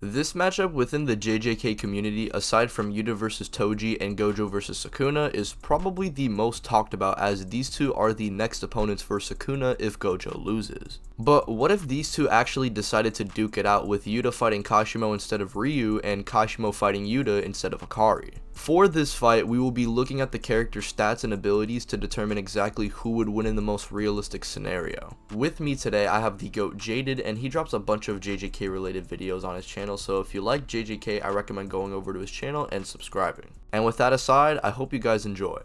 This matchup within the JJK community, aside from Yuta vs Toji and Gojo vs Sukuna, is probably the most talked about, as these two are the next opponents for Sukuna if Gojo loses. But what if these two actually decided to duke it out, with Yuta fighting Kashimo instead of Ryu and Kashimo fighting Yuta instead of Hakari? For this fight, we will be looking at the character's stats and abilities to determine exactly who would win in the most realistic scenario. With me today, I have the GOAT Jaded, and he drops a bunch of JJK related videos on his channel, so if you like JJK, I recommend going over to his channel and subscribing. And with that aside, I hope you guys enjoy.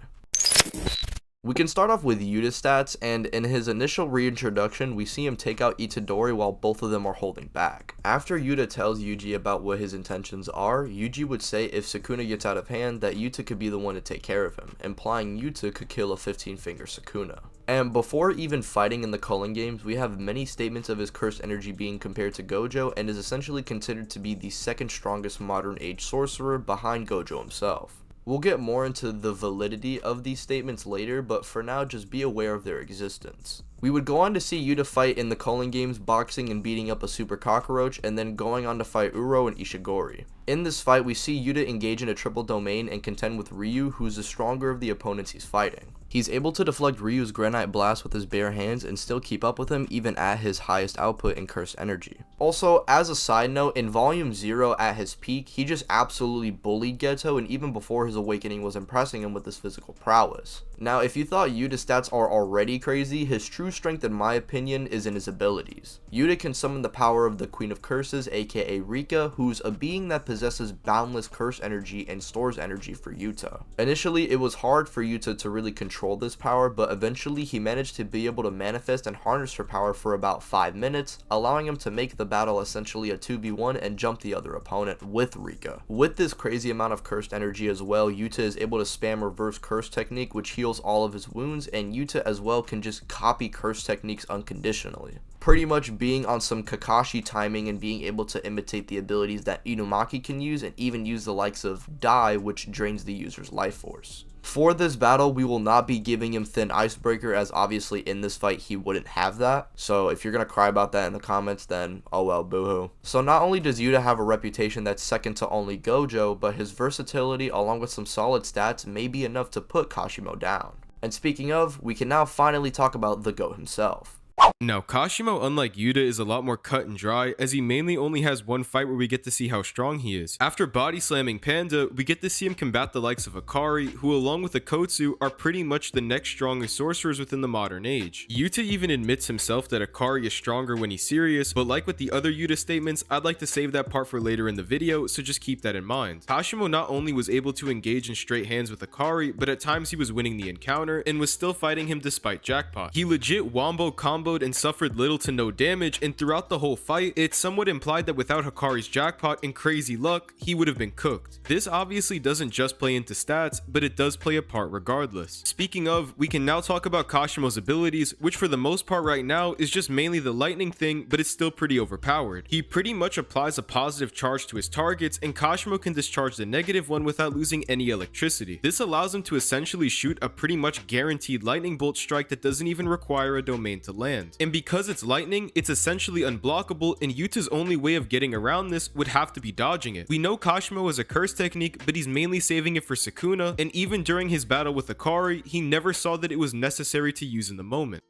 We can start off with Yuta's stats, and in his initial reintroduction, we see him take out Itadori while both of them are holding back. After Yuta tells Yuji about what his intentions are, Yuji would say if Sukuna gets out of hand that Yuta could be the one to take care of him, implying Yuta could kill a 15-finger Sukuna. And before even fighting in the Culling games, we have many statements of his cursed energy being compared to Gojo, and is essentially considered to be the second strongest modern age sorcerer behind Gojo himself. We'll get more into the validity of these statements later, but for now just be aware of their existence. We would go on to see Yuta fight in the Culling games, boxing and beating up a super cockroach, and then going on to fight Uro and Ishigori. In this fight, we see Yuta engage in a triple domain and contend with Ryu, who's the stronger of the opponents he's fighting. He's able to deflect Ryu's granite blast with his bare hands and still keep up with him even at his highest output in cursed energy. Also, as a side note, in Volume 0 at his peak, he just absolutely bullied Geto, and even before his awakening was impressing him with his physical prowess. Now, if you thought Yuta's stats are already crazy, his true strength in my opinion is in his abilities. Yuta can summon the power of the Queen of Curses, aka Rika, who's a being that possesses boundless curse energy and stores energy for Yuta. Initially, it was hard for Yuta to really control this power, but eventually he managed to be able to manifest and harness her power for about 5 minutes, allowing him to make the battle essentially a 2v1 and jump the other opponent with Rika. With this crazy amount of cursed energy as well, Yuta is able to spam reverse curse technique, which heals all of his wounds, and Yuta as well can just copy curse techniques unconditionally, pretty much being on some Kakashi timing and being able to imitate the abilities that Inumaki can use, and even use the likes of Dai, which drains the user's life force. For this battle, we will not be giving him Thin Icebreaker, as obviously in this fight he wouldn't have that. So if you're gonna cry about that in the comments, then oh well, boohoo. So not only does Yuta have a reputation that's second to only Gojo, but his versatility along with some solid stats may be enough to put Kashimo down. And speaking of, we can now finally talk about the GOAT himself. Now, Kashimo, unlike Yuta, is a lot more cut and dry, as he mainly only has one fight where we get to see how strong he is. After body slamming Panda, we get to see him combat the likes of Hakari, who along with Akotsu are pretty much the next strongest sorcerers within the modern age. Yuta even admits himself that Hakari is stronger when he's serious, but like with the other Yuta statements, I'd like to save that part for later in the video, so just keep that in mind. Kashimo not only was able to engage in straight hands with Hakari, but at times he was winning the encounter and was still fighting him despite Jackpot. He legit wombo comboed and suffered little to no damage, and throughout the whole fight, it's somewhat implied that without Hakari's Jackpot and crazy luck, he would have been cooked. This obviously doesn't just play into stats, but it does play a part regardless. Speaking of, we can now talk about Kashimo's abilities, which for the most part right now is just mainly the lightning thing, but it's still pretty overpowered. He pretty much applies a positive charge to his targets, and Kashimo can discharge the negative one without losing any electricity. This allows him to essentially shoot a pretty much guaranteed lightning bolt strike that doesn't even require a domain to land. And because it's lightning, it's essentially unblockable, and Yuta's only way of getting around this would have to be dodging it. We know Kashimo has a curse technique, but he's mainly saving it for Sukuna, and even during his battle with Hakari, he never saw that it was necessary to use in the moment.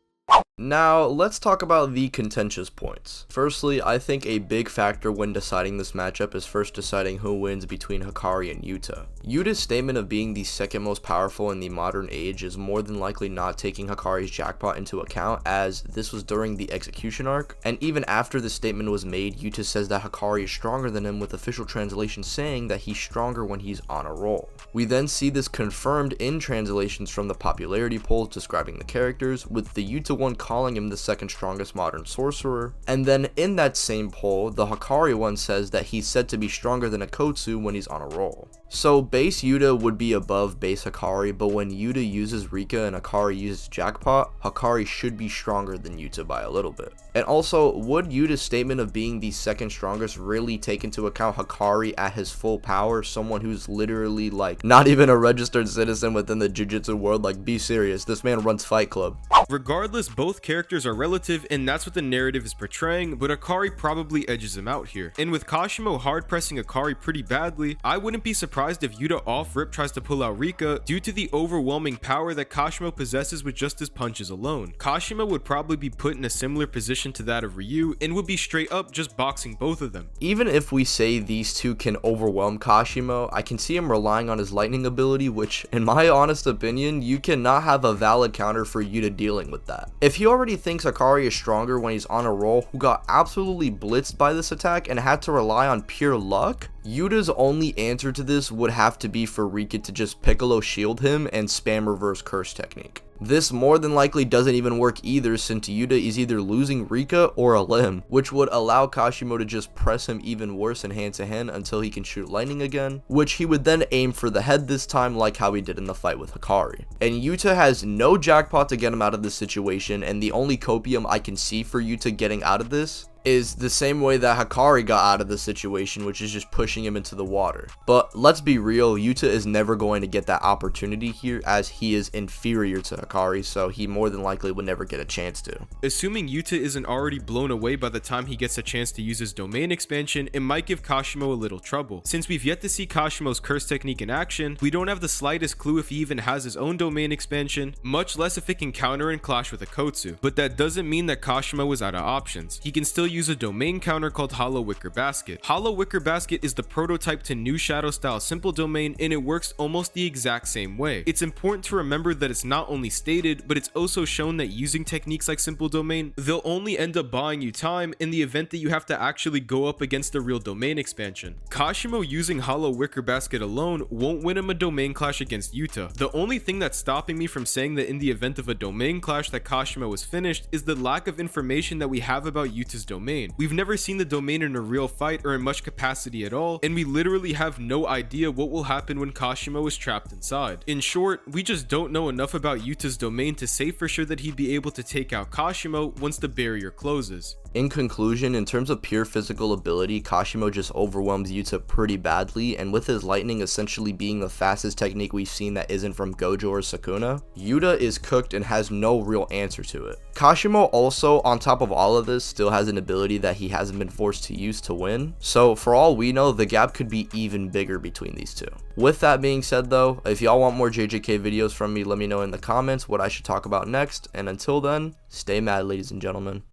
Now, let's talk about the contentious points. Firstly, I think a big factor when deciding this matchup is first deciding who wins between Hakari and Yuta. Yuta's statement of being the second most powerful in the modern age is more than likely not taking Hakari's Jackpot into account, as this was during the execution arc, and even after the statement was made, Yuta says that Hakari is stronger than him, with official translation saying that he's stronger when he's on a roll. We then see this confirmed in translations from the popularity polls describing the characters, with the Yuta one calling him the second strongest modern sorcerer, and then in that same poll, the Hakari one says that he's said to be stronger than Akotsu when he's on a roll. So base Yuta would be above base Hakari, but when Yuta uses Rika and Hakari uses Jackpot, Hakari should be stronger than Yuta by a little bit. And also, would Yuta's statement of being the second strongest really take into account Hakari at his full power, someone who's literally like not even a registered citizen within the jiu-jitsu world? Like, be serious, this man runs Fight Club. Regardless, both characters are relative, and that's what the narrative is portraying, but Hakari probably edges him out here. And with Kashimo hard pressing Hakari pretty badly, I wouldn't be surprised if Yuta off rip tries to pull out Rika due to the overwhelming power that Kashimo possesses with just his punches alone. Kashimo would probably be put in a similar position to that of Ryu and would be straight up just boxing both of them. Even if we say these two can overwhelm Kashimo, I can see him relying on his lightning ability, which in my honest opinion, you cannot have a valid counter for Yuta dealing with that. If he already thinks Hakari is stronger when he's on a roll, who got absolutely blitzed by this attack and had to rely on pure luck, Yuta's only answer to this would have to be for Rika to just Piccolo shield him and spam reverse curse technique. This more than likely doesn't even work either, since Yuta is either losing Rika or a limb, which would allow Kashimo to just press him even worse in hand to hand until he can shoot lightning again, which he would then aim for the head this time like how he did in the fight with Hakari. And Yuta has no jackpot to get him out of this situation, and the only copium I can see for Yuta getting out of this is the same way that Hakari got out of the situation, which is just pushing him into the water. But let's be real, Yuta is never going to get that opportunity here, as he is inferior to Hakari, so he more than likely would never get a chance to. Assuming Yuta isn't already blown away by the time he gets a chance to use his domain expansion, it might give Kashimo a little trouble. Since we've yet to see Kashimo's curse technique in action, we don't have the slightest clue if he even has his own domain expansion, much less if it can counter and clash with a Kotsu. But that doesn't mean that Kashimo is out of options. He can still use a domain counter called Hollow Wicker Basket. Hollow Wicker Basket is the prototype to New Shadow style simple domain, and it works almost the exact same way. It's important to remember that it's not only stated, but it's also shown that using techniques like simple domain, they'll only end up buying you time in the event that you have to actually go up against a real domain expansion. Kashimo using Hollow Wicker Basket alone won't win him a domain clash against Yuta. The only thing that's stopping me from saying that in the event of a domain clash that Kashimo is finished is the lack of information that we have about Yuta's domain. We've never seen the domain in a real fight or in much capacity at all, and we literally have no idea what will happen when Kashimo is trapped inside. In short, we just don't know enough about Yuta's domain to say for sure that he'd be able to take out Kashimo once the barrier closes. In conclusion, in terms of pure physical ability, Kashimo just overwhelms Yuta pretty badly, and with his lightning essentially being the fastest technique we've seen that isn't from Gojo or Sukuna, Yuta is cooked and has no real answer to it. Kashimo also, on top of all of this, still has an ability that he hasn't been forced to use to win, so for all we know, the gap could be even bigger between these two. With that being said though, if y'all want more JJK videos from me, let me know in the comments what I should talk about next, and until then, stay mad ladies and gentlemen.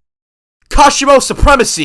Kashimo supremacy!